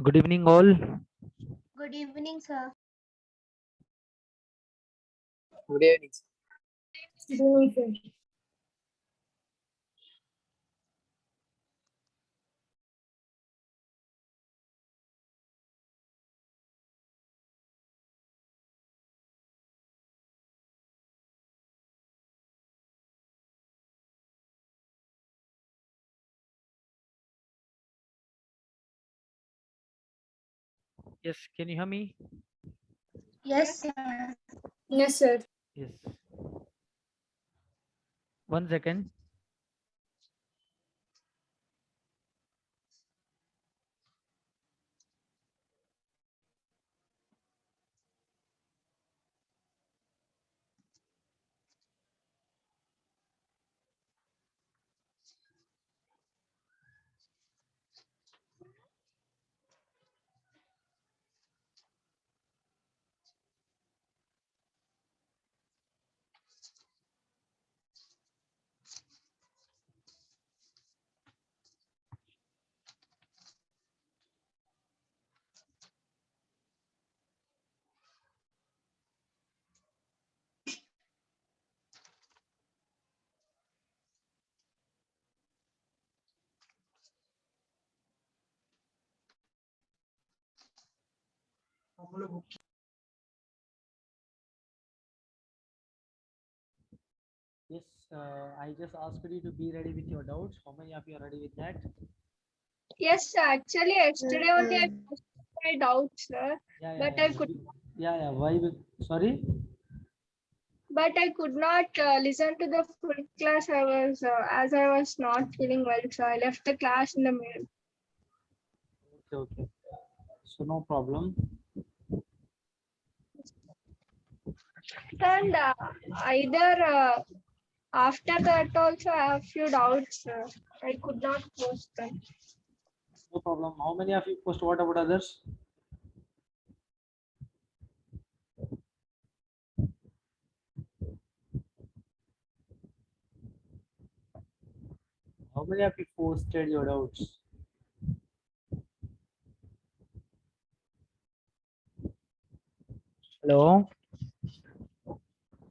Good evening, all. Good evening, sir. Good evening. Yes, can you hear me? Yes, sir. Yes, sir. Yes. 1 second. Yes, I just asked you to be ready with your doubts. How many of you are ready with that? Yes, sir. Actually, yesterday only I posted my doubts, sir. Yeah, But yeah, I yeah. could, Yeah. Why? Sorry. but I could not listen to the full class. I was as I was not feeling well, so I left the class in the middle. Okay. So no problem. And either after that also I have few doubts. I could not post them. No problem. How many of you post? What about others? How many of you posted your doubts? Hello.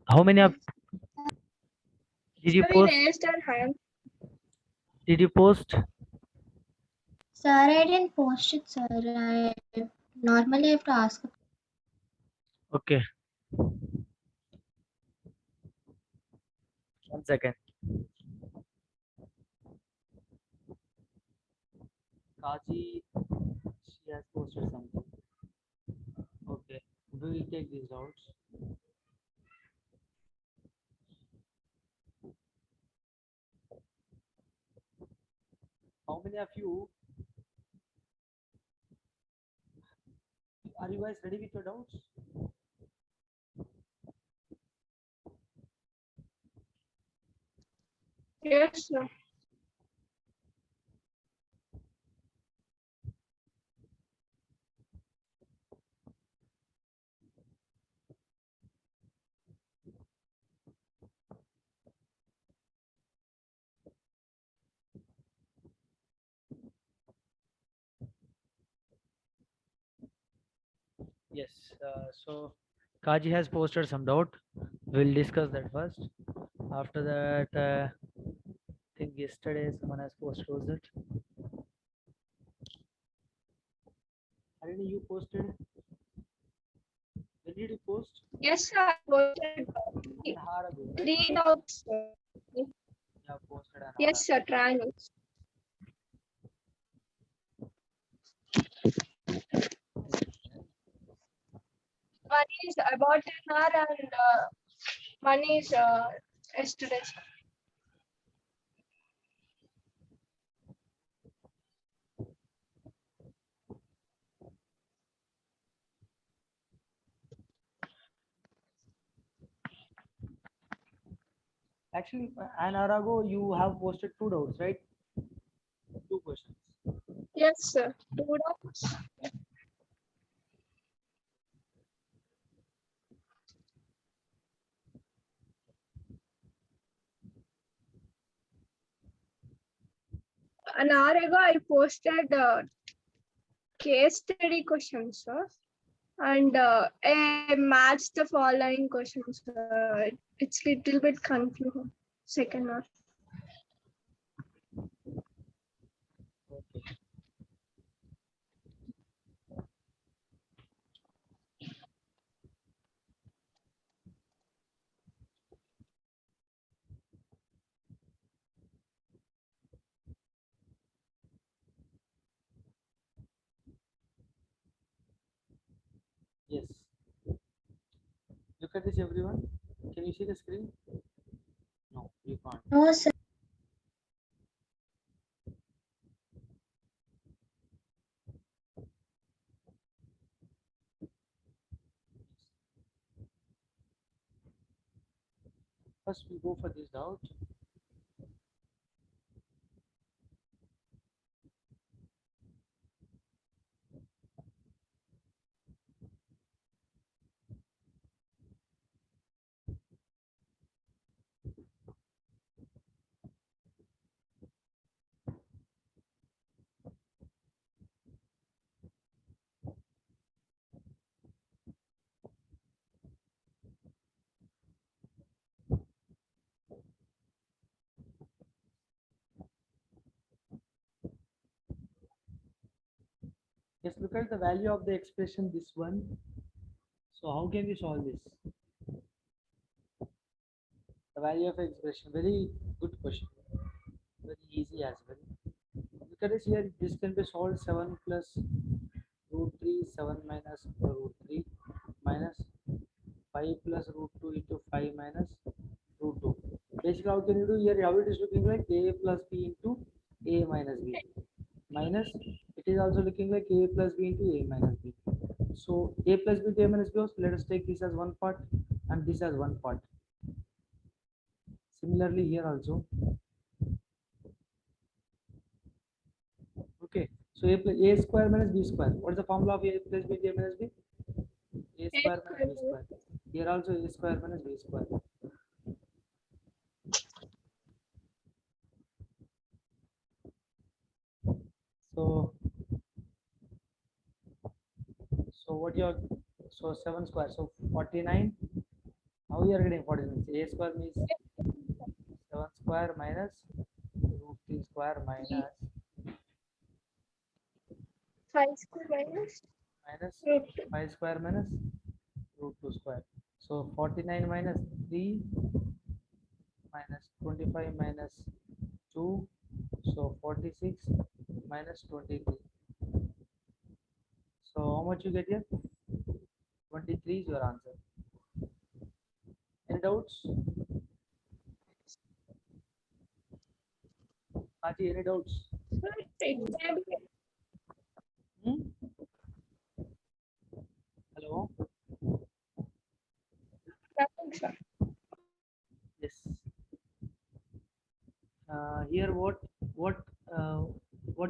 How many of did you So we post? raised our hand. Did you post? Sir, I didn't post it, sir. I normally have to ask. Okay. 1 second. Kaji, she has posted something. Okay. We will take these doubts. How many of you are you guys ready with your doubts? Yes, sir. Yes. So Kaji has posted some doubt. We'll discuss that first. After that, I think yesterday someone has posted. Was it? Harini, you posted. When did you post? Yes, sir. I posted An hour ago, right? 3 doubts. You have posted an hour Yes, sir. Triangles. One is about an hour and one is yesterday. Actually, an hour ago you have posted two doubts, right? Two questions. Yes, sir. 2 doubts. An hour ago, I posted case study questions, sir. And match the following questions. It's little bit confusing. Second one. Okay. Yes. Look at this, everyone. Can you see the screen? No, you can't. No, sir. First, we go for this doubt. Just look at the value of the expression, this one. So how can we solve this? The value of expression, very good question. Very easy as well. Look at this here, this can be solved 7 plus root 3, 7 minus root 3 minus 5 plus root 2 into 5 minus root 2. Basically, how can you do here? How it is looking like a plus b into a minus b minus, it is also looking like a plus b into a minus b. So a plus b into a minus b, let us take this as one part and this as one part. Similarly here also. Okay, so a square minus b square. What is the formula of a plus b into a minus b? A square minus b square. Here also a square minus b square. So what you are, so 7 square, so 49. How you are getting 49? A square means 7 square minus root 3 square minus 5 square minus minus root 5 square minus root 2 square. So 49 minus 3 minus 25 minus 2, so 46 minus 23. So how much you get here? 23 is your answer. Any doubts? Haji, any doubts? exam. Hmm? Hello? Nothing, sir. Yes. Here what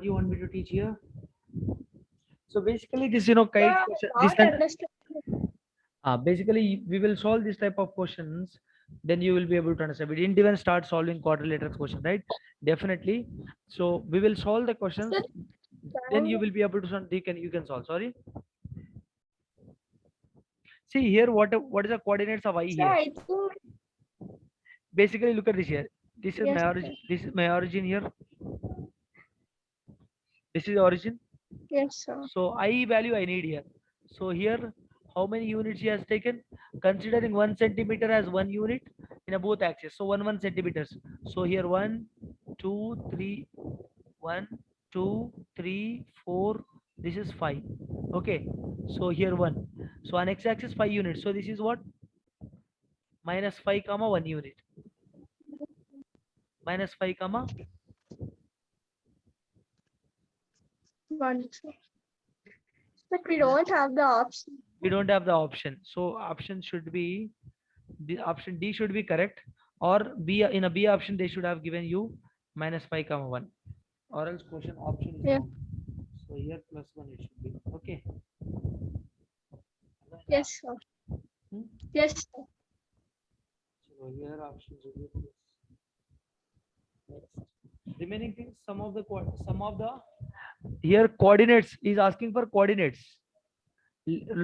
you want me to teach here? So basically this kind Sir, question, not understand. basically we will solve this type of questions, then you will be able to understand. We didn't even start solving quadrilateral question, right? Definitely. So we will solve the questions, Sir, then you will be able to you can solve. Sorry. See here, what is the coordinates of I sir, here? I think Basically look at this here. This is yes, my sir. origin. This is my origin here. This is the origin. Yes, sir. So I value I need here. So here, how many units he has taken? Considering 1 centimeter as 1 unit in a both axes. So 1 centimeters. So here 1, 2, 3, 1, 2, 3, 4. This is 5. Okay. So here 1. So on x-axis 5 units. So this is what? Minus 5 comma 1 unit. Minus 5 comma. One, sir. But we don't have the option. We don't have the option. So option should be, the option D should be correct, or B, in a B option they should have given you minus 5 comma 1, or else question option is Yeah. wrong. So here plus 1 it should be. Okay. Yes, sir. Hmm? Yes, sir. So here option should be plus. Next. Remaining things, some of the here coordinates is asking for coordinates.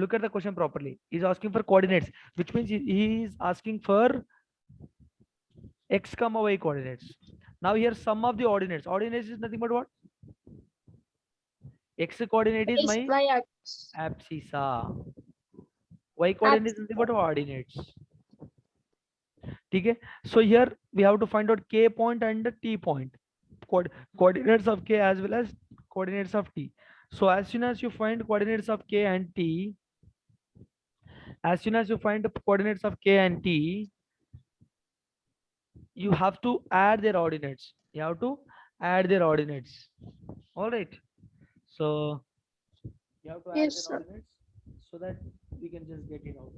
Look at the question properly. He's asking for coordinates, which means he is asking for x comma y coordinates. Now here sum of the ordinates. Ordinates is nothing but what? X coordinate is my y-axis. abscissa. Y coordinate is nothing but ordinates. Okay. So here we have to find out k point and the t point. Coordinates of k as well as coordinates of t. So as soon as you find coordinates of k and t, as soon as you find the coordinates of k and t, you have to add their ordinates. You have to add their ordinates. All right. So you have to add Yes, their sir. ordinates so that we can just get it out.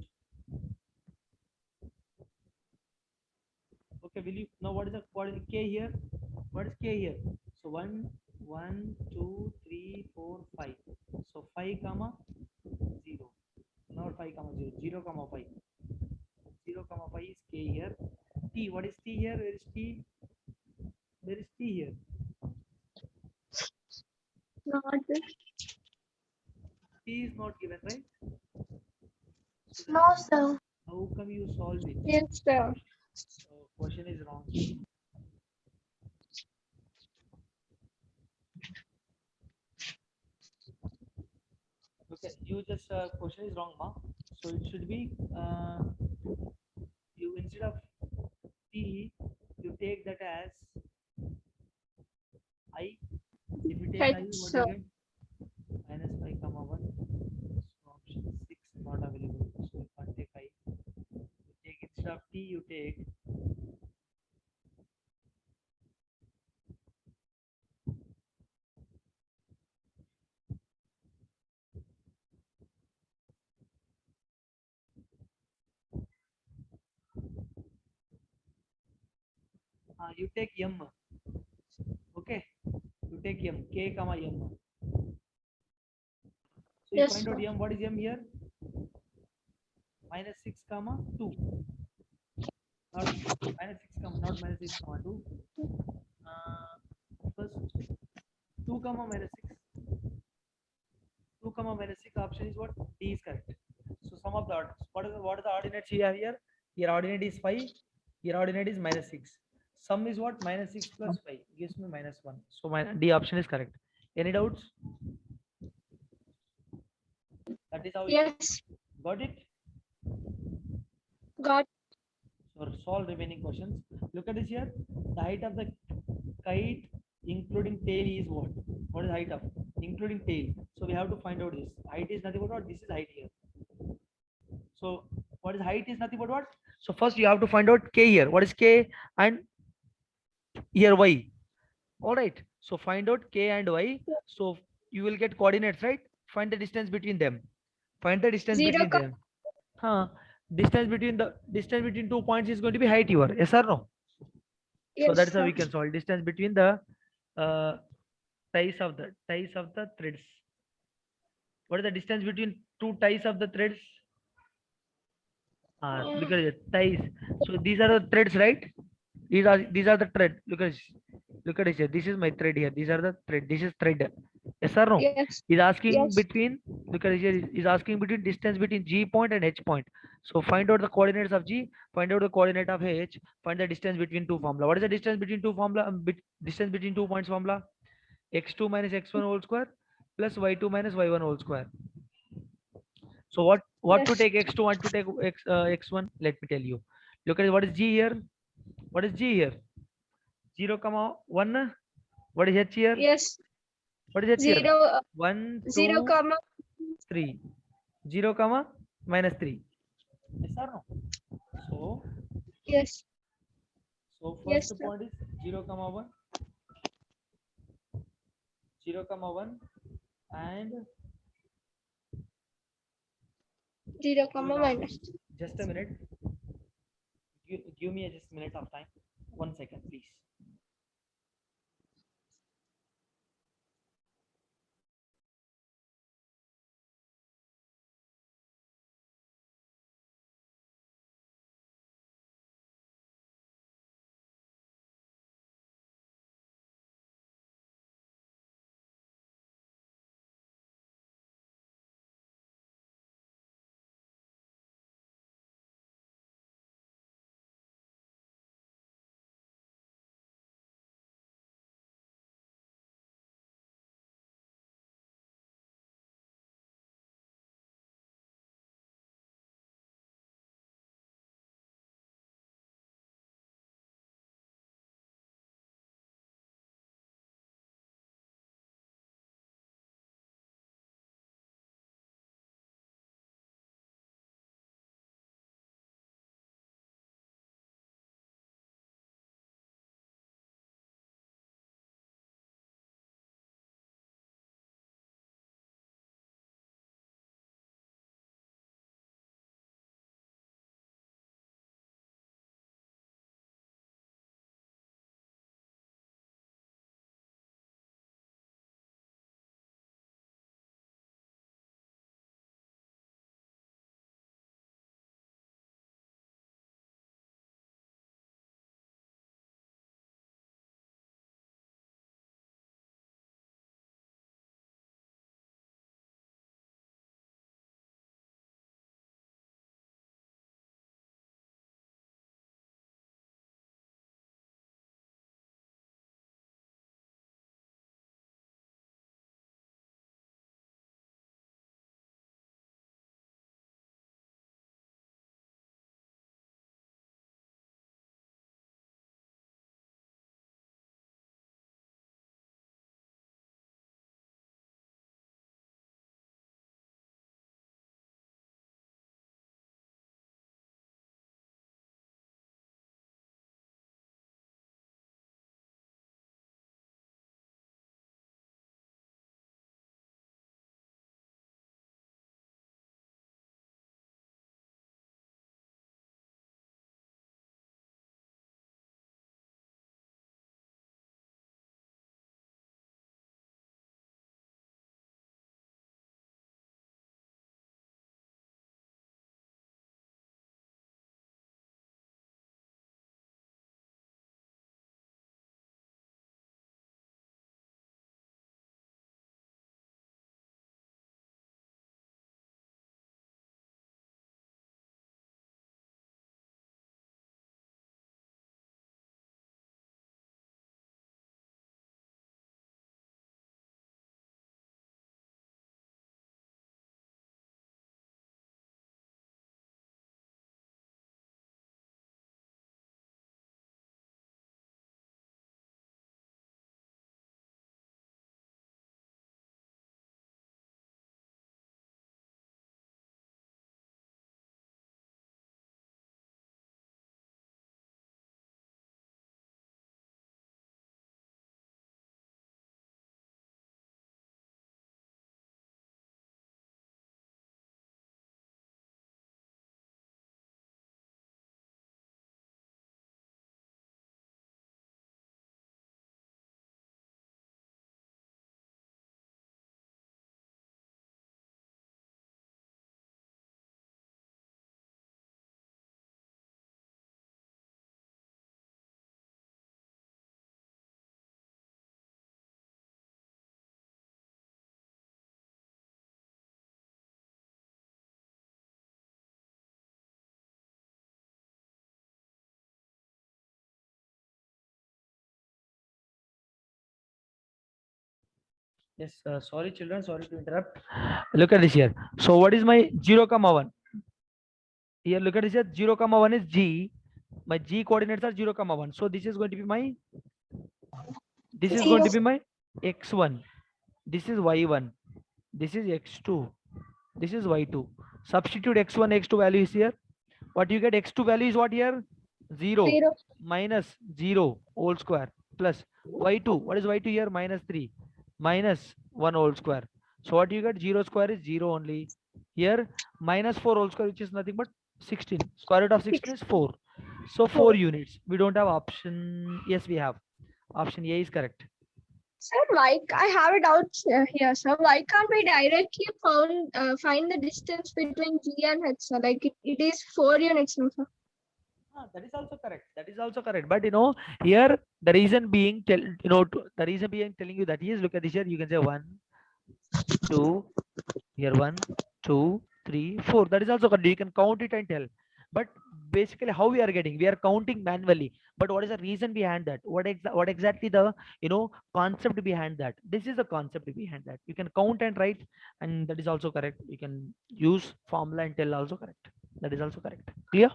Okay, will you now what is the coordinate k here? What is k here? So 1, 1, 2, 3, 4, 5. So 5 comma 0. Not 5 comma 0, 0 comma 5. 0 comma 5 is k here. T, what is t here? Where is t? There is t here. Not this. T is not given, right? So No, sir. how come you solve it? Yes, sir. So question is wrong. Okay, you just question is wrong, ma. So it should be you instead of t, you take that as I. If you take I, H, what do you sir. get? Minus 5 comma 1. So option 6 not available. So you can't take I. You take instead of t, you take you take m. Okay, you take m, k comma m. So you Yes, find sir. out m. What is m here? Minus 6 comma 2. Not minus 6 comma, not minus 6 comma 2. First 2 comma minus 6. 2 comma minus 6 option is what? D is correct. So sum of the ordinates. What are the ordinates you have here? Your ordinate is 5. Your ordinate is minus 6. Sum is what? Minus 6 plus 5 gives me minus 1. So my D option is correct. Any doubts? That is how it is. Yes, Got it? got. So solve remaining questions. Look at this here. The height of the kite including tail is what? What is height of? Including tail. So we have to find out this. Height is nothing but what? This is height here. So what is height is nothing but what? So first you have to find out k here. What is k and here y? All right. So find out k and y. So you will get coordinates, right? Find the distance between them. Find the distance 0, between them. Huh? Distance between 2 points is going to be height here. Yes or no? So yes, that's how sir. we can solve distance between the uh, ties of the threads. What is the distance between two ties of the threads? Look at it, ties. So these are the threads, right? These are the thread. Look at it here. This is my thread here. These are the thread. This is thread. Yes or no? Yes, He's asking yes. between. Look at it here. He's asking between distance between G point and H point. So find out the coordinates of G. Find out the coordinate of H. Find the distance between two formula. What is the distance between two formula? Distance between 2 points formula. X2 minus x1 whole square plus y2 minus y1 whole square. So what to Yes, take x2 and to take x1? Let me tell you. Look at what is G here. What is G here? 0 comma 1. What is H here? yes. What is H here? 0, 1 0, 2 comma. 3. 0 comma minus 3. Yes or no? So Yes, first yes, sir. point is 0 comma 1. 0 comma 1 and 0, give it comma out. minus. Just a minute. Give me just a minute of time. 1 second, please. Yes, sorry children, sorry to interrupt. Look at this here. So what is my 0 comma 1? Here look at this here, 0 comma 1 is G. My G coordinates are 0 comma 1. So this is going to be my, this is going to be my x1. This is y1. This is x2. This is y2. Substitute x1, x2 value is here. What you get, x2 value is what here? 0 0. minus 0 whole square plus y2. What is y2 here? Minus 3 minus 1 whole square. So what you get? 0 square is 0 only. Here minus 4 whole square, which is nothing but 16. Square root of 16 is 4. So 4 units. We don't have option. Yes, we have. Option A is correct. Sir, why I have a doubt here, sir. Why can't we directly find the distance between G and H, sir? Like it is 4 units, no, sir? That is also correct. That is also correct. But here the reason being the reason being telling you that is, look at this here. You can say 1, 2, here 1, 2, 3, 4. That is also correct. You can count it and tell. But basically, how we are getting? We are counting manually. But what is the reason behind that? What exactly the concept behind that? This is the concept behind that. You can count and write, and that is also correct. You can use formula and tell also correct. That is also correct. Clear?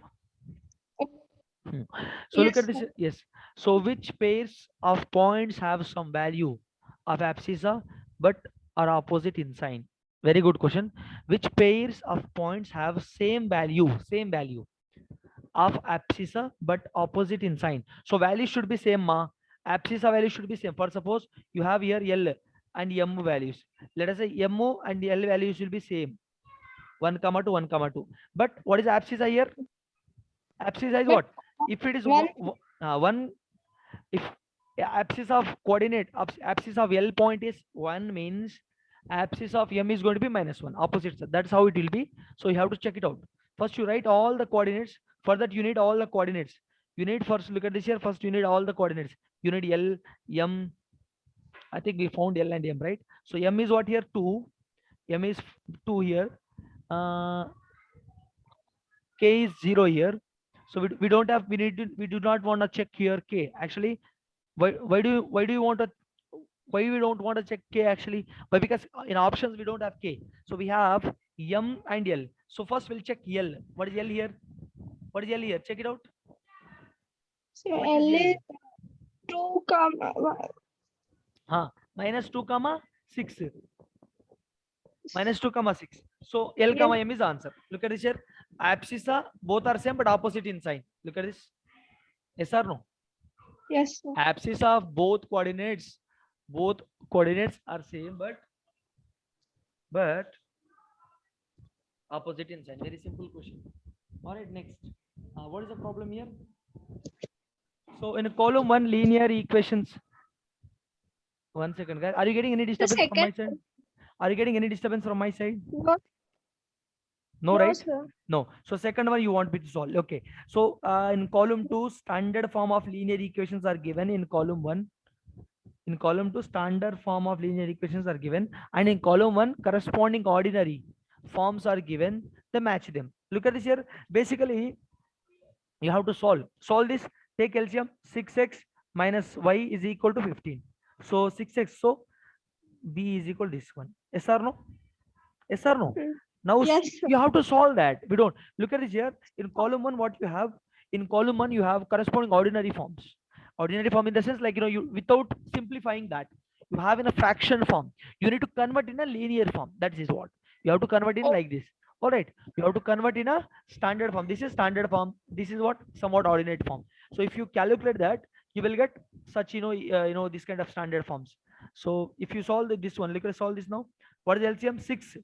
So look Yes, at this. sir. Yes. So which pairs of points have some value of abscissa but are opposite in sign? Very good question. Which pairs of points have same value of abscissa but opposite in sign? So value should be same, ma. Abscissa value should be same. For suppose you have here L and M values. Let us say M and L values will be same. 1 comma 2, 1 comma 2. But what is abscissa here? Abscissa is But what? If it is one, one, if abscissa of coordinate, abscissa of L point is 1 means abscissa of M is going to be -1, opposite side. That's how it will be. So you have to check it out. First you write all the coordinates. For that you need all the coordinates. You need first, look at this here. First you need all the coordinates. You need L, M. I think we found L and M, right? So M is what here? 2. M is 2 here. K is 0 here. So we don't have, we do not want to check here K. Actually, why do you want to, why we don't want to check K actually? Why? Because in options we don't have K. So we have M and L. So first we'll check L. What is L here? What is L here? Check it out. so What is L L? is 2 comma Minus 2 comma 6. Minus 2 comma 6. So L comma M is the answer. Look at this here. Abscissa both are same but opposite in sign. Look at this. Yes or no? yes, sir. Abscissa of both coordinates are same but opposite in sign. Very simple question. All right, next. What is the problem here? So in column 1, linear equations. 1 second, guys. Are you getting any The disturbance from my second, side? Are you getting any disturbance from my side? no, No, no, right? sir. No. So second one you want me to solve. Okay. So in column 2, standard form of linear equations are given. In column 1, in column 2, standard form of linear equations are given, and in column 1, corresponding ordinary forms are given. They match them. Look at this here. Basically, you have to solve this. Take LCM. 6x minus y is equal to 15. So 6x, so b is equal to this one. Yes or no? Yes or no? Hmm. Now Yes, sir. you have to solve that. We don't. Look at this here. In column 1, what you have? In column 1, you have corresponding ordinary forms. Ordinary form in the sense, like, you without simplifying that, you have in a fraction form. You need to convert in a linear form. That is what you have to convert in, Oh, like this. All right. You have to convert in a standard form. This is standard form. This is what somewhat ordinate form. So if you calculate that, you will get such this kind of standard forms. So if you solve this one, look at solve this now. What is LCM? 6.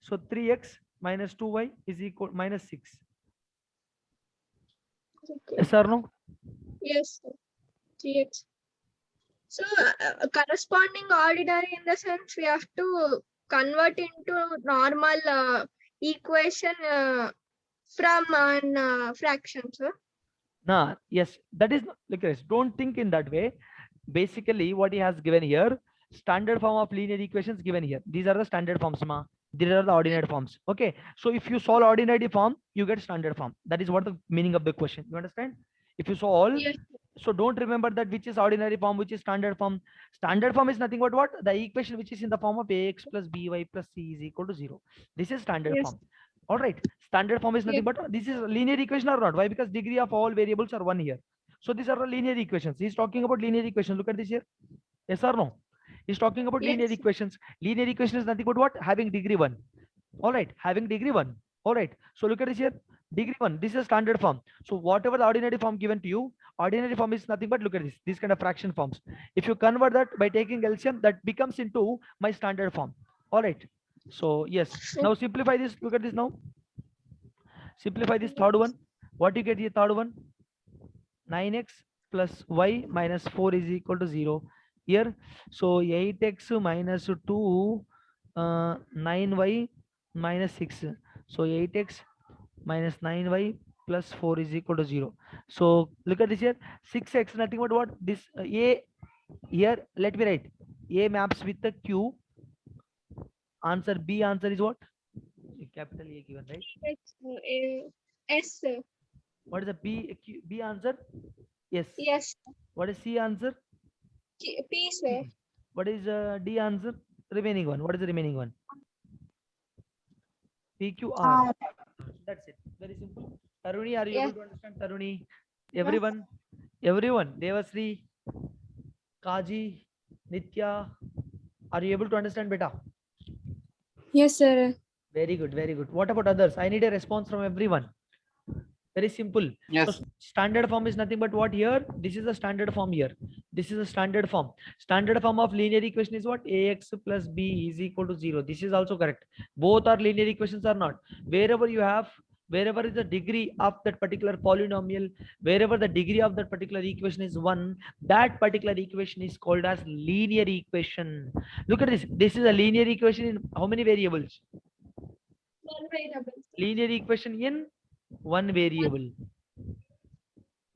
So 3x minus 2y is equal minus 6. okay. Yes or no? Yes, sir. 3x. So corresponding ordinary in the sense we have to convert into normal equation from an fraction, sir. Nah, yes, that is look at this. Don't think in that way. Basically, what he has given here, standard form of linear equations given here. These are the standard forms, ma. These are the ordinary forms. Okay. So if you solve ordinary form, you get standard form. That is what the meaning of the question. You understand? If you solve, Yes. So don't remember that which is ordinary form, which is standard form. Standard form is nothing but what? The equation which is in the form of ax plus by plus c is equal to 0. This is standard Yes. form. All right. Standard form is nothing Yes. but this is a linear equation or not? Why? Because degree of all variables are 1 here. So these are the linear equations. He's talking about linear equations. Look at this here. Yes or no? He's talking about linear Yes. equations. Linear equation is nothing but what? Having degree 1. All right, having degree 1. All right, so look at this here, degree 1. This is standard form. So whatever the ordinary form given to you, ordinary form is nothing but, look at this, these kind of fraction forms. If you convert that by taking LCM, that becomes into my standard form. All right, so yes, now simplify this. Look at this now. Simplify this third one. What you get here, third one? 9x plus y minus 4 is equal to 0 here. So 8x minus 2, 9y minus 6. So 8x minus 9y plus 4 is equal to 0. So look at this here. 6x nothing but what? This a here. Let me write. A maps with the q. Answer B answer is what? Capital A given, right? S. What is the B answer? Yes. Yes. What is C answer? P, sir. What is D answer? Remaining one. What is the remaining one? PQR. That's it. Very simple. Taruni, are you Yes. able to understand? Taruni, everyone. Devasri, Kaji, Nitya, are you able to understand, beta? Yes, sir. Very good, very good. What about others? I need a response from everyone. Very simple. Yes. So standard form is nothing but what here? This is a standard form here. This is a standard form. Standard form of linear equation is what? Ax plus b is equal to 0. This is also correct. Both are linear equations or not. Wherever you have, wherever is the degree of that particular polynomial, wherever the degree of that particular equation is 1, that particular equation is called as linear equation. Look at this. This is a linear equation in how many variables? One variable. Linear equation in one variable.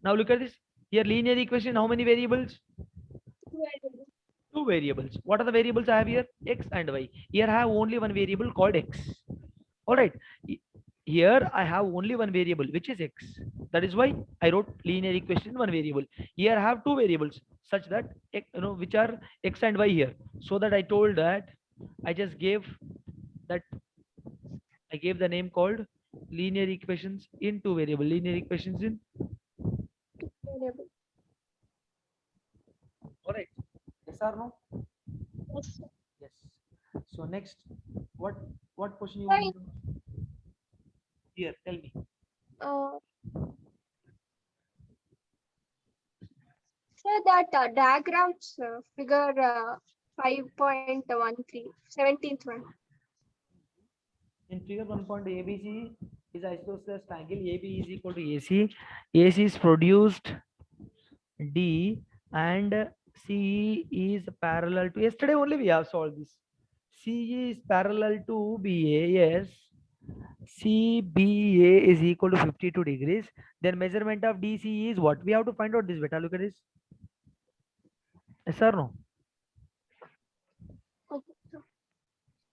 Now look at this. Here linear equation, how many variables? Two variables. What are the variables I have here? X and Y. Here I have only one variable called X. All right. Here I have only one variable, which is X. That is why I wrote linear equation in one variable. Here I have two variables such that, which are X and Y here. So that I told that I just gave that I gave the name called linear equations in two variable. Linear equations in. Variable. All right. Yes or no? Yes. Yes. So next, what question you want me to know? Here, tell me. Sir, that diagrams figure 5.13, 17th one. In figure 1. ABC is isosceles triangle. AB is equal to AC. AC is produced D and CE is parallel to. Yesterday only we have solved this. CE is parallel to BA. Yes. CBA is equal to 52 degrees. Then measurement of DCE is what? We have to find out this beta. Look at this. Yes or no? Okay.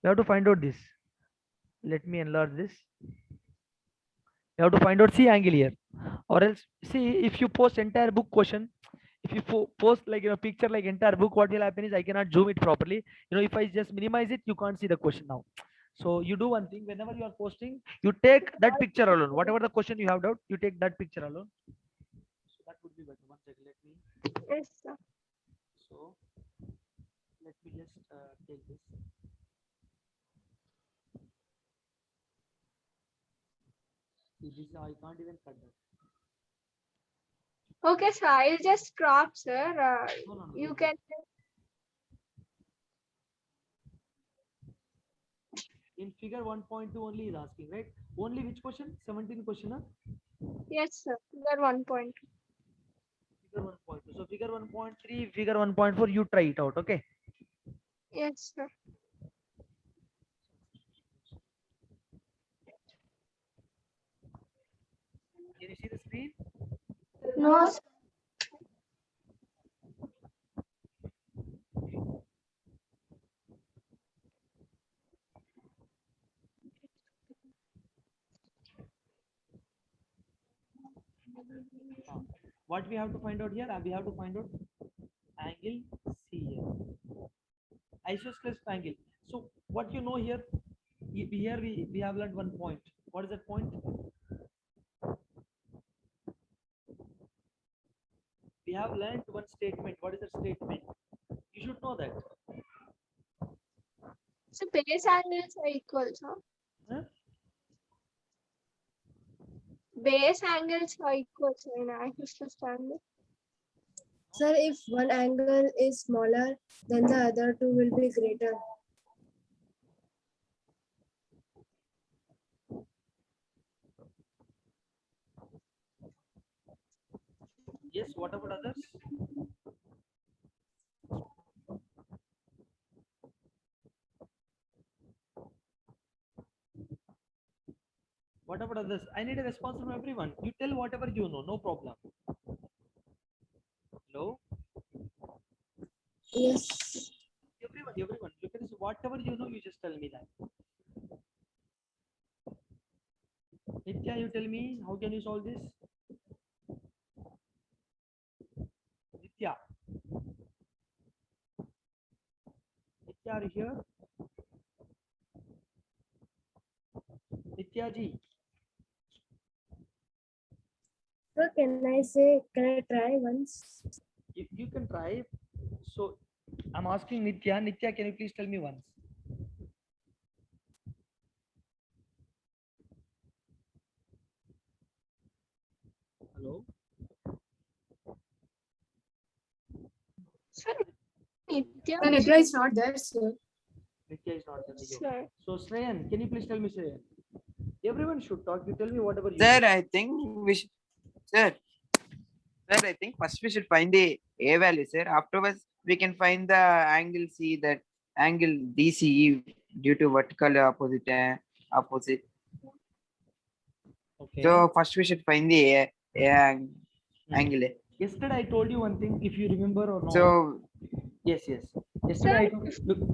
We have to find out this. Let me enlarge this. You have to find out C angle here, or else see if you post entire book question, if you post like picture like entire book, what will happen is I cannot zoom it properly. If I just minimize it, you can't see the question now. So you do one thing, whenever you are posting, you take that picture alone. Whatever the question you have doubt, you take that picture alone. So that would be better. One second, let me. Yes, sir. So let me just take this. See, this I can't even cut that. Okay, sir. I'll just crop, sir. No. You can. In figure 1.2 only is asking, right? Only which question? 17 question, huh? Yes, sir. Figure 1.2. Figure 1.2. So figure 1.3, figure 1.4, you try it out, okay? Yes, sir. Can you see the screen? No, sir. What we have to find out here? We have to find out angle C here. Isosceles triangle. So what you know here? Here we have learned one point. What is that point? We have learned one statement. What is the statement? You should know that. So base angles are equal, huh? Huh? Base angles are equal in isosceles triangle. Sir, if one angle is smaller, then the other two will be greater. Yes, what about others? What about others? I need a response from everyone. You tell whatever you know, no problem. Hello? Yes. Everyone. Look at this. Whatever you know, you just tell me that. Nitya, you tell me, how can you solve this? Nitya. Nitya, are you here? Nitya ji. So can I try once? You can try. So I'm asking Nitya. Nitya, can you please tell me once? Hello? Sir, Nitya. The Nitya is not there, sir. Nitya is not there. Sir. So Shreyan, can you please tell me, Shreyan? Everyone should talk. You tell me whatever you Sir, know. I think we should, sir, sir, I think first we should find the A value, sir. Afterwards, we can find the angle C, that angle DCE due to vertical opposite. Okay. So first we should find the angle. Yesterday I told you one thing, if you remember or not. So Yes. Yesterday I told,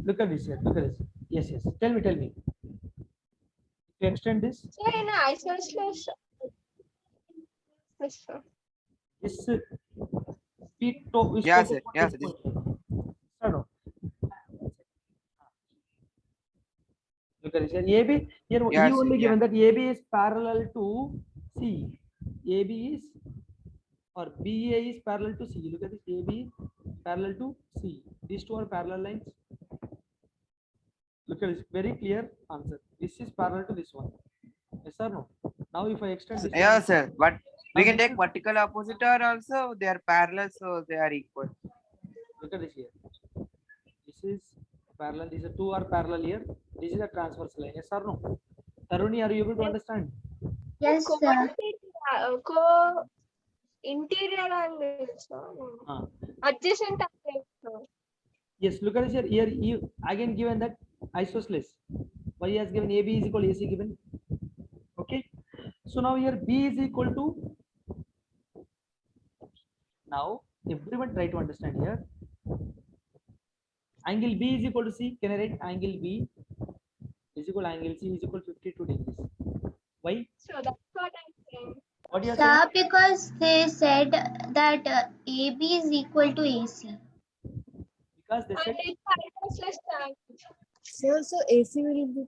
look at this here. Look at this. Yes. Tell me. To extend this. Sir, in isosceles. Yes, sir. Yes. We spoke Yeah, sir. about Yeah, this sir. This, point. No. Look at this here. AB here yeah, he sir, only yeah. given that AB is parallel to C. AB is or BA is parallel to C. Look at this. AB is parallel to C. These two are parallel lines. Look at this. Very clear answer. This is parallel to this one. Yes or no? Now if I extend this Yeah, one, sir. But we now can this take is- vertical opposite or also they are parallel, so they are equal. look at this here. This is parallel. These are two are parallel here. This is a transverse line. Yes or no? Taruni, are you able to understand? Yes, sir. Interior angles. Ah. Adjacent angles. Sir. Yes, look at this here. Here you again given that isosceles. Y has given AB is equal to AC given. Okay. So now here B is equal to. Now everyone try to understand here. Angle B is equal to C. Can I write angle B is equal to angle C is equal to 52 degrees? Why? So that's what I'm saying. What you are saying? Sir, because they said that AB is equal to AC. Because they said And it's isosceles triangle. So AC will be.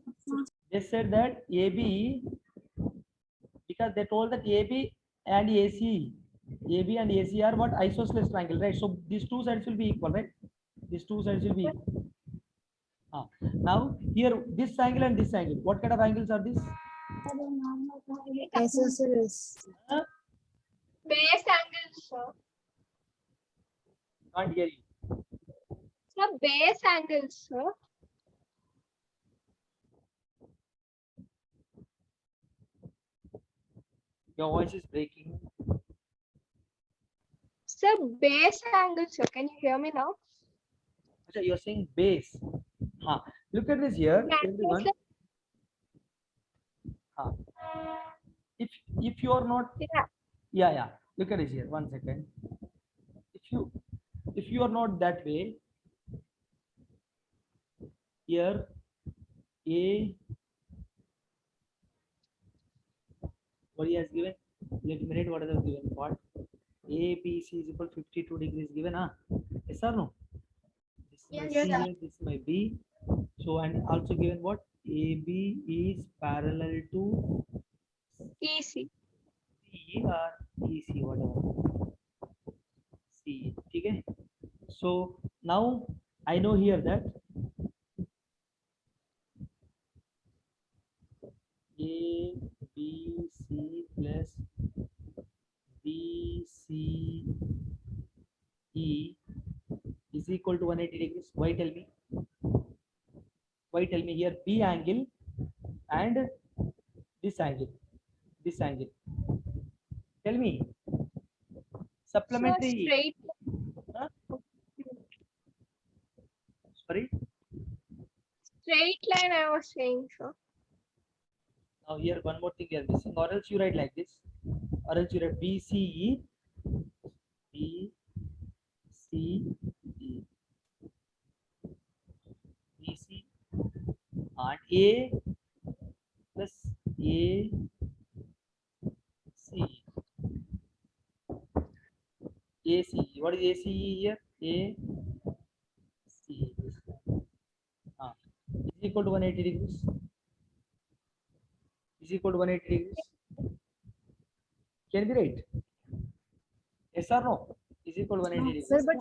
they said that AB, because they told that AB and AC are what isosceles triangle, right? So these two sides will be equal, right? These two sides will be equal. Now here this angle and this angle, what kind of angles are these? Isosceles. Base angles. Sir. Can't hear you. Sir, base angles. Sir. Your voice is breaking. Sir, base angles. Sir. Can you hear me now? Achha, you're saying base. Look at this here, everyone. If you are not, yeah. Look at this here. 1 second. If you are not that way, here A, what he has given. Let me read what is given. What? ABC is equal 52 degrees given, huh? Yes or no? This is my Yes, C sir. here, this is my B. So, and also given what? AB is parallel to Easy. C or EC, whatever. C. Okay. So now I know here that A, B, C plus B, C, E is equal to 180 degrees. Why tell me? Why tell me here B angle and this angle. This angle. Tell me. So Supplementary. straight. Huh? Sorry. Straight line I was saying, sir. Now here one more thing you are missing, or else you write like this, or else you write B C E B C E B C and A plus A C A C. What is A C E here? A C is equal to 180 degrees. Is equal to 180 degrees. Can be right? Yes or no? Is equal to 180 Sir, degrees. but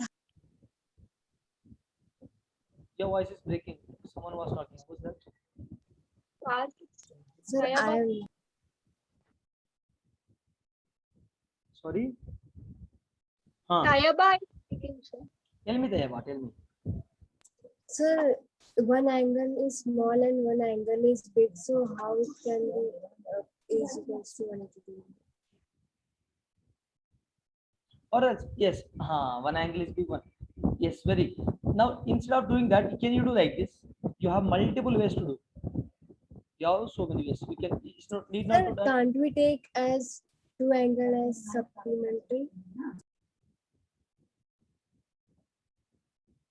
Your voice is breaking. Someone was talking. Who's that? sir, I am Sorry. Huh. Tayaba is speaking, sir. Tell me, Tayaba. Tell me. sir. One angle is small and one angle is big. So how it can be is equals to 180 degree? Or else, yes, one angle is big one. Yes, very. Now, instead of doing that, can you do like this? You have multiple ways to do. You have so many ways. You can. It's not need not Sir, to do. can't we take as two angle as supplementary?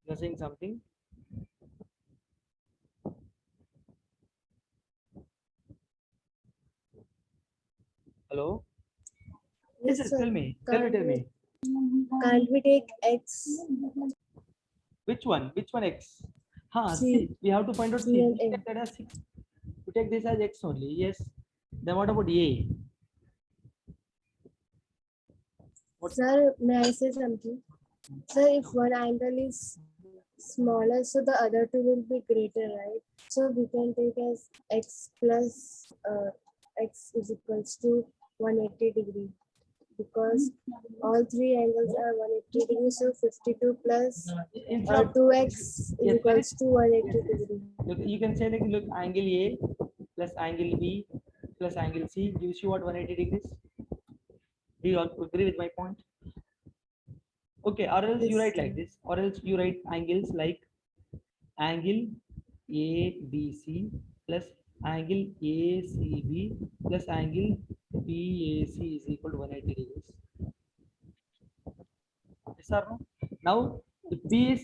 You're saying something. Hello. Yes, yes. sir. Tell me. Tell me. Tell me. Can't we take x? Which one? Which one X? C. C. We have to find out C C. and We A. take that as C. We take this as X only. Yes. Then what about A? What? Sir, may I say something? Sir, if one angle is smaller, so the other two will be greater, right? So we can take as x plus x is equals to 180 degree because all three angles are 180 degrees. So 52 plus Instead of 2x is Yes, equals to 180 degree. look, you can say like look angle A plus angle B plus angle C gives you what 180 degrees. Do you all agree with my point? Okay, or else you Yes, write like this, or else you write angles like angle ABC plus angle ACB plus angle BAC is equal to 180 degrees. Yes or no? Now, if B is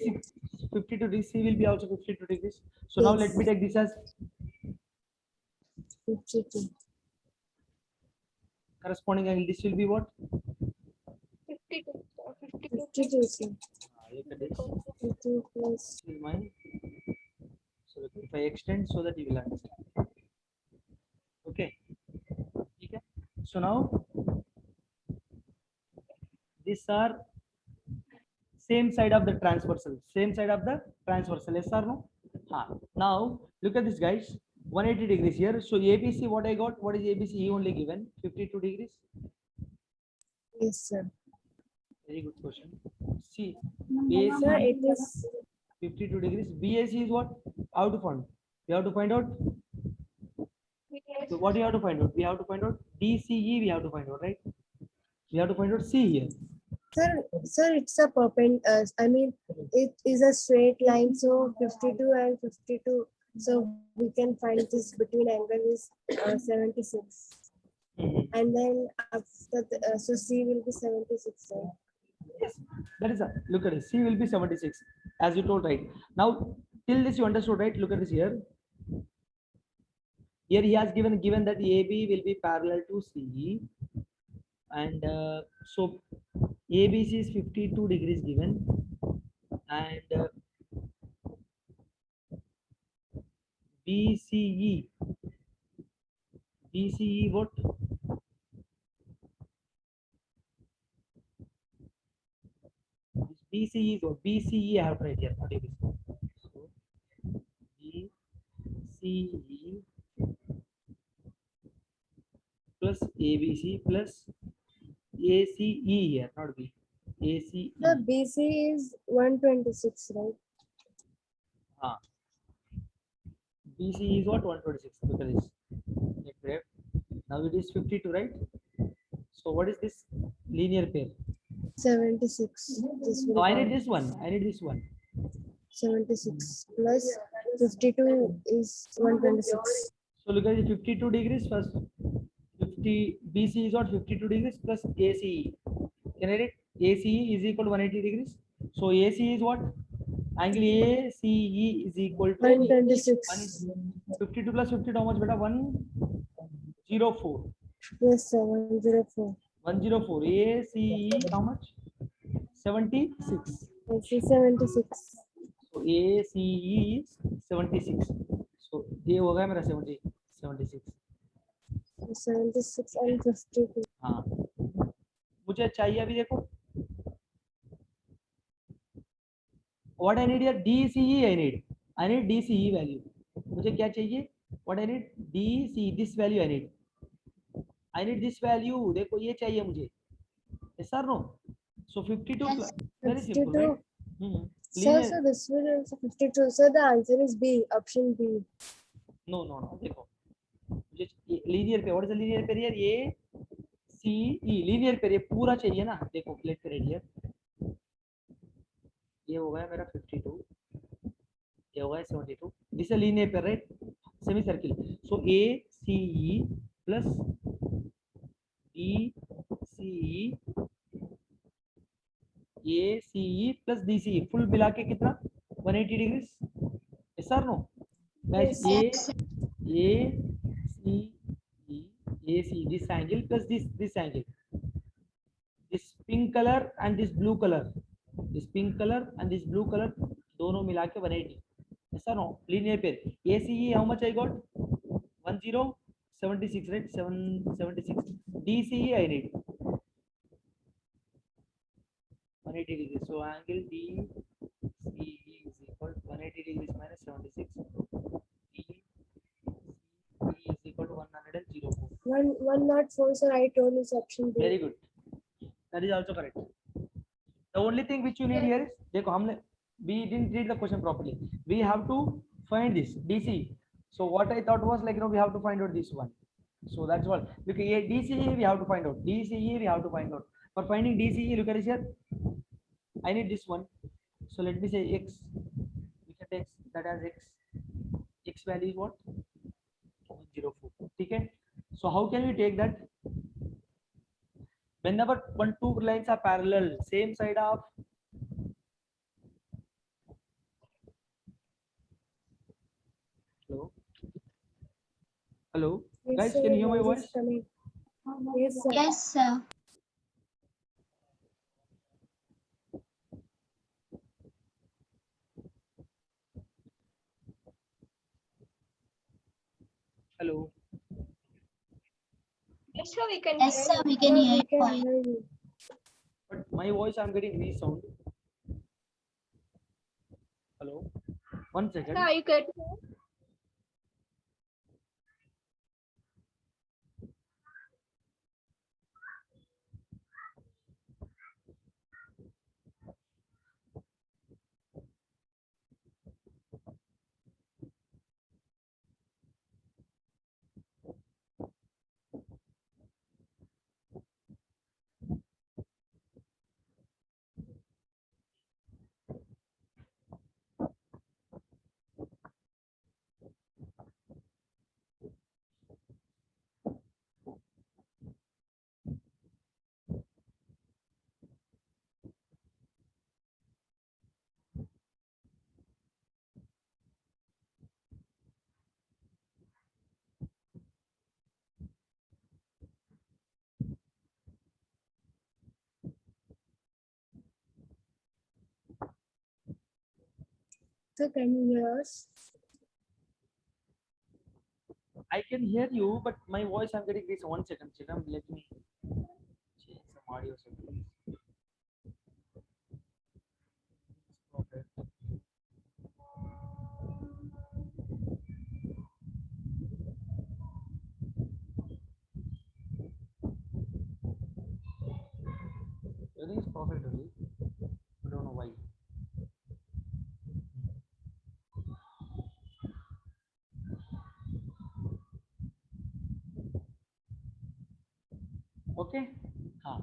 52 degrees, C will be also 52 degrees. So now let Yes. me take this as 52. corresponding angle. This will be what? 52. 52. 52, sir. Look at this. 52 plus This is mine. So if I extend so that you will understand. Okay. Okay. So now these are same side of the transversal. Same side of the transversal. Yes or no? Now look at this, guys. 180 degrees here. So ABC, what I got? What is ABC? He only given 52 degrees. yes, sir. Very good question. See, Sir, AC it is 52 degrees. BAC is what? How to find? We have to find out. Yes. So what do you have to find out? We have to find out DCE. We have to find out, right? We have to find out C here. Sir, it's a perpendicular. I mean, it is a straight line. So 52 and 52. So we can find this between angle is 76. Mhm. And then after so C will be 76. Right? Yes, that is a look at it. C will be 76, as you told, right? Now, till this you understood, right? Look at this here. Here he has given that AB will be parallel to CE, and so ABC is 52 degrees given, and BCE, BCE what? BCE is what? BCE I have to write here, not ABC. So BCE plus ABC plus ACE here, not B. ACE. The BC is 126, right? Ah. BC is what? 126. Look at this. Let me write. Now it is 52, right? So what is this linear pair? 76. This will No, I count. need this one. I need this one. 76 plus 52 is 126. So look at it, 52 degrees plus 50. BC is what? 52 degrees plus ACE. Can I write? ACE is equal to 180 degrees. So AC is what? Angle ACE is equal to 126. 52 plus 52. How much beta? 104. Yes, sir. 104. 104. ACE how much? 76. AC 76. So ACE is 76. So ये हो गया मेरा 76. 76 and 52. हाँ मुझे चाहिए अभी देखो what I need here DCE I need DCE value मुझे क्या चाहिए what I need DCE this value I need this value देखो ये चाहिए मुझे yes or no so 52 Yes. plus very simple 52. right Sir, linear so this will also 52. So the answer is B, option B. no देखो मुझे linear पे what is the linear pair here ये CE linear pair ये पूरा चाहिए ना देखो late कर हियर ये हो गया मेरा 52 ये हो गया 72 this is linear pair right semi circle so ACE plus DCE ACE plus DCE full मिला के कितना 180 डिग्रीज यस और no guys Yes. AC this angle plus this angle this pink color and this blue color दोनों मिला के 180 ऐसा no linear pair ACE how much I got 1076 right 776 DCE I need 180 degrees so angle DCE is equal to 180 degrees minus 76 DCE is equal to 104 104, sir. I told is option B. very good that is also correct the only thing which you need here is देखो हमने we didn't read the question properly we have to find this DC so what I thought was like we have to find out this one so that's what because DCE we have to find out DCE we have to find out for finding DCE look at this here I need this one so let me say X we can take that as X value is what 104 okay so how can we take that whenever two lines are parallel same side of hello Yes, guys sir, can you hear my your voice is coming. Yes, sir. Yes, sir. hello Yes, sir, we can Yes, hear sir. you. We can Sir, hear we your can voice. hear you. but my voice I'm getting resound hello one second Sir, you can. So can you hear us? I can hear you, but my voice I'm getting this. 1 second, Chiram. Let me change some audio settings. Perfect. Everything is perfect only. I don't know why. Okay. Ah.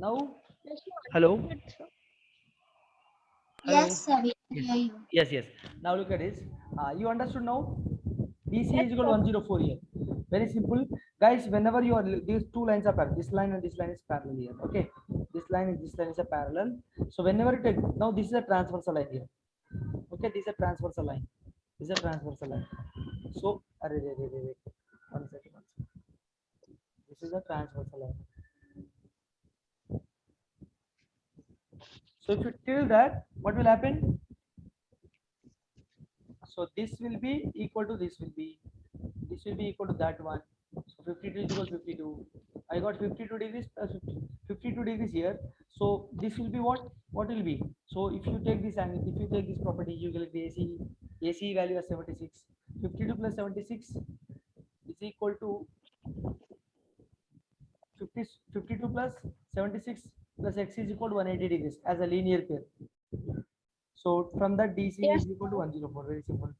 Now, hello. Hello. Yes, sir, we can Yes. hear you. Yes. Yes. Now look at this. You understood now? DC is equal to 104 here. Very simple. Guys, whenever you are, these two lines are parallel. This line and this line is parallel here. Okay. This line and this line is a parallel. So whenever you take, now this is a transversal line here. Okay. This is a transversal line. This is a transversal line. So, wait. 1 second. This is a transversal line. So if you till that, what will happen? So this will be equal to this will be equal to that one. So 52 is equal to 52. I got 52 degrees plus 52 degrees here. So this will be what? What will be? So if you take this angle, if you take this property, you will get the AC value as 76. 52 plus 76 is equal to 52 plus 76 plus x is equal to 180 degrees as a linear pair. So from that DC Yes. is equal to 104. Very simple.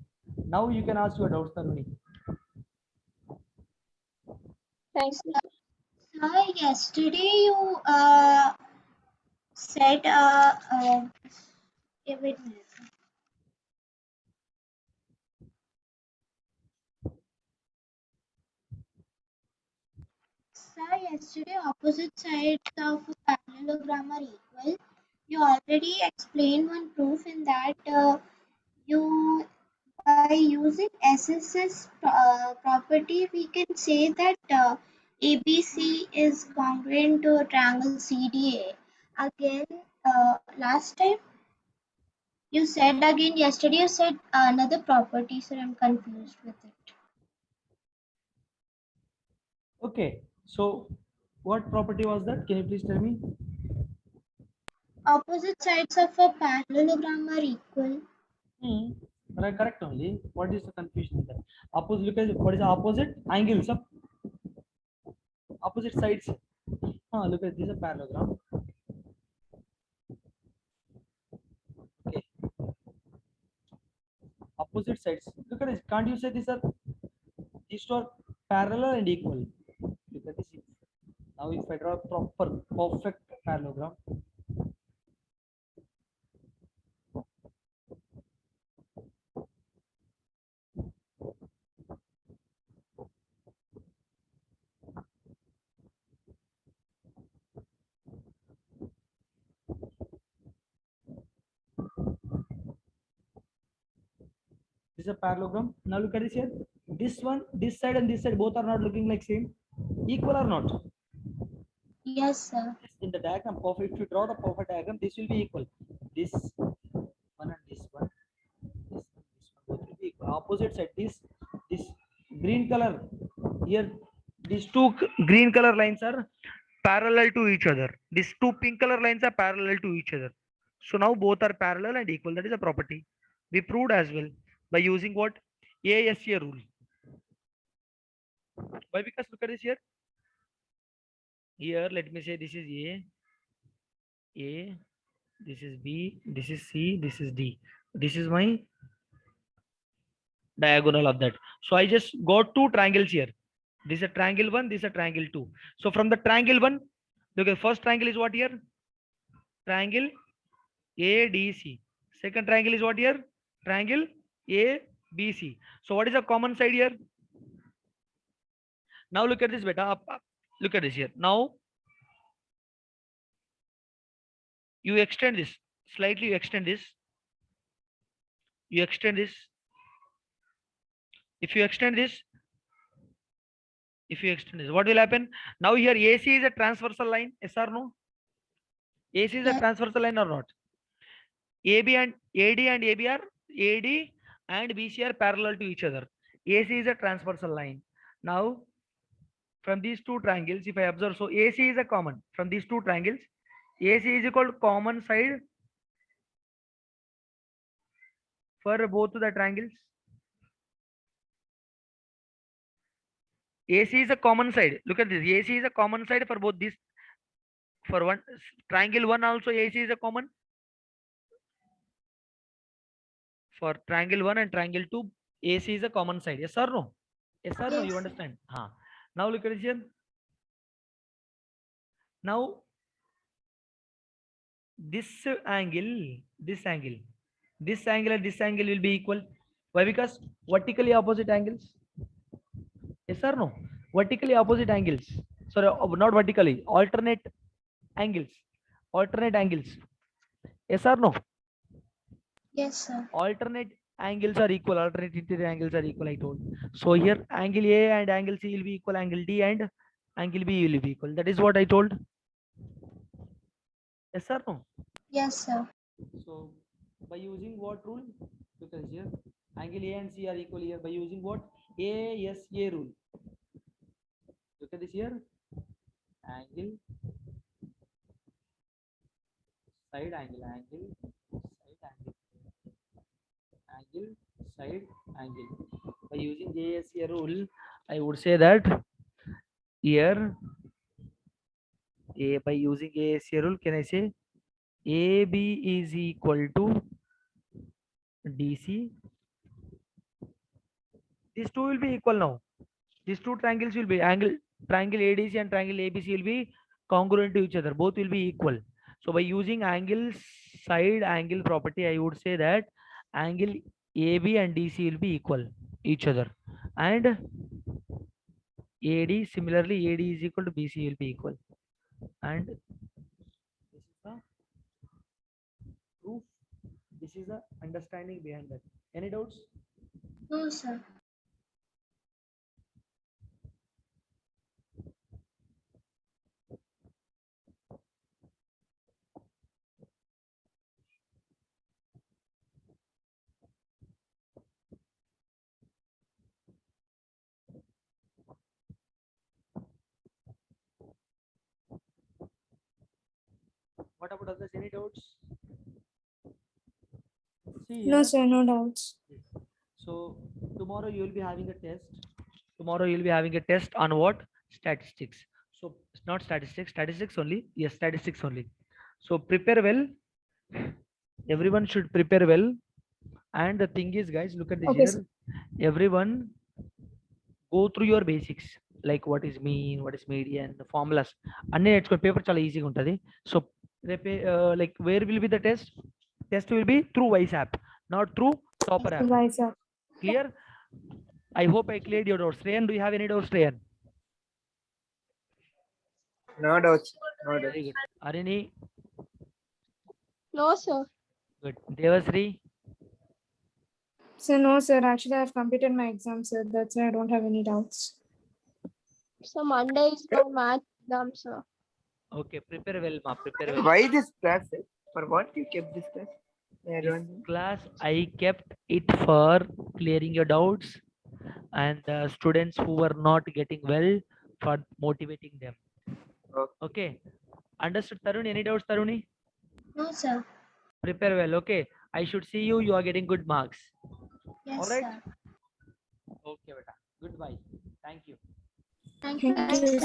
Now you can ask your doubts, Taruni. Thanks. Sir, yesterday you said wait a minute. Sir, yesterday opposite sides of a parallelogram are equal. You already explained one proof in that you by using SSS property we can say that ABC is congruent to a triangle CDA. Again, last time you said again yesterday you said another property, so I'm confused with it. Okay. So what property was that? Can you please tell me? Opposite sides of a parallelogram are equal. Hmm. Right, correct only. What is the confusion there? Opposite. Look at what is the opposite angles of opposite sides. Look at this is a parallelogram. Okay. Opposite sides. Look at this. Can't you say these two are parallel and equal? Look at this. Now if I draw a proper perfect parallelogram. This is a parallelogram. Now look at this here. This one, this side and this side both are not looking like same. Equal or not? Yes, sir. In the diagram, perfect. If you draw the perfect diagram, this will be equal. This one and this one, this one both will be equal. Opposite side, this green color here. These two green color lines are parallel to each other. These two pink color lines are parallel to each other. So now both are parallel and equal. That is a property. We proved as well by using what? ASA rule. Why? Because look at this here. Here, let me say this is A, this is B, this is C, this is D. This is my diagonal of that. So I just got two triangles here. This is a triangle 1, this is a triangle 2. So from the triangle 1, look at first triangle is what here? Triangle ADC. Second triangle is what here? Triangle ABC. So what is the common side here? Now look at this beta. Up. Look at this here. Now you extend this. Slightly you extend this. You extend this. If you extend this, what will happen? Now here AC is a transversal line. Yes or no? AC is a Yes. transversal line or not? AB and AD and AB are AD and BC are parallel to each other. AC is a transversal line. Now, from these two triangles, if I observe, so AC is a common from these two triangles. AC is equal to common side for both the triangles. AC is a common side. Look at this. AC is a common side for both these. For one triangle one also AC is a common. For triangle one and triangle two, AC is a common side. Yes or no? Yes or no? Yes, You sir. understand? Huh. Now look at this here. Now this angle, this angle, this angle and this angle will be equal. Why? Because vertically opposite angles. Yes or no? Vertically opposite angles. Sorry, not vertically. Alternate angles. Alternate angles. Yes or no? Yes, sir. Alternate angles are equal. Alternate interior angles are equal. I told. So here angle A and angle C will be equal. Angle D and angle B will be equal. That is what I told. Yes or no? Yes, sir. So by using what rule? Because here angle A and C are equal here by using what? ASA rule. Look at this here. Angle, side angle, angle, side angle, angle, side angle. By using ASA rule, I would say that here by using ASA rule, can I say AB is equal to DC? These two will be equal now. These two triangles will be triangle ADC and triangle ABC will be congruent to each other. Both will be equal. So by using angle side angle property, I would say that angle AB and DC will be equal each other, and AD similarly AD is equal to BC will be equal, and this is the proof. This is the understanding behind that. Any doubts? No, sir. What about others? Any doubts? See No, here. sir, no doubts. So tomorrow you will be having a test. Tomorrow you will be having a test on what? Statistics. So it's not statistics, statistics only. Yes, statistics only. So prepare well. Everyone should prepare well. And the thing is, guys, look at this Okay, sir. here. Everyone go through your basics. Like what is mean, what is median, the formulas. అన్నీ నేర్చుకో paper చాలా ఈజీగా ఉంటుంది. So రేపే like where will be the test? Test will be through Wise app, not through Topper app. Right, sir. Clear? I hope I cleared your doubts. Rayan, do you have any doubts, Rayan? No doubts. No doubts. Very good. Arini, No, sir. good. Devasri, So no, sir. Actually, I've completed my exam, sir. That's why I don't have any doubts. So Monday is my math exam, sir. okay, prepare well, ma. Prepare well. Why this class, sir? For what you kept this class? I This don't know. class I kept it for clearing your doubts and the students who were not getting well, for motivating them. Okay. Okay. Understood, Taruni? Any doubts, Taruni? No, sir. Prepare well. Okay. I should see you. You are getting good marks. Yes, All right. sir. Okay, beta. Goodbye. Thank you. Thank you, Thank you, sir.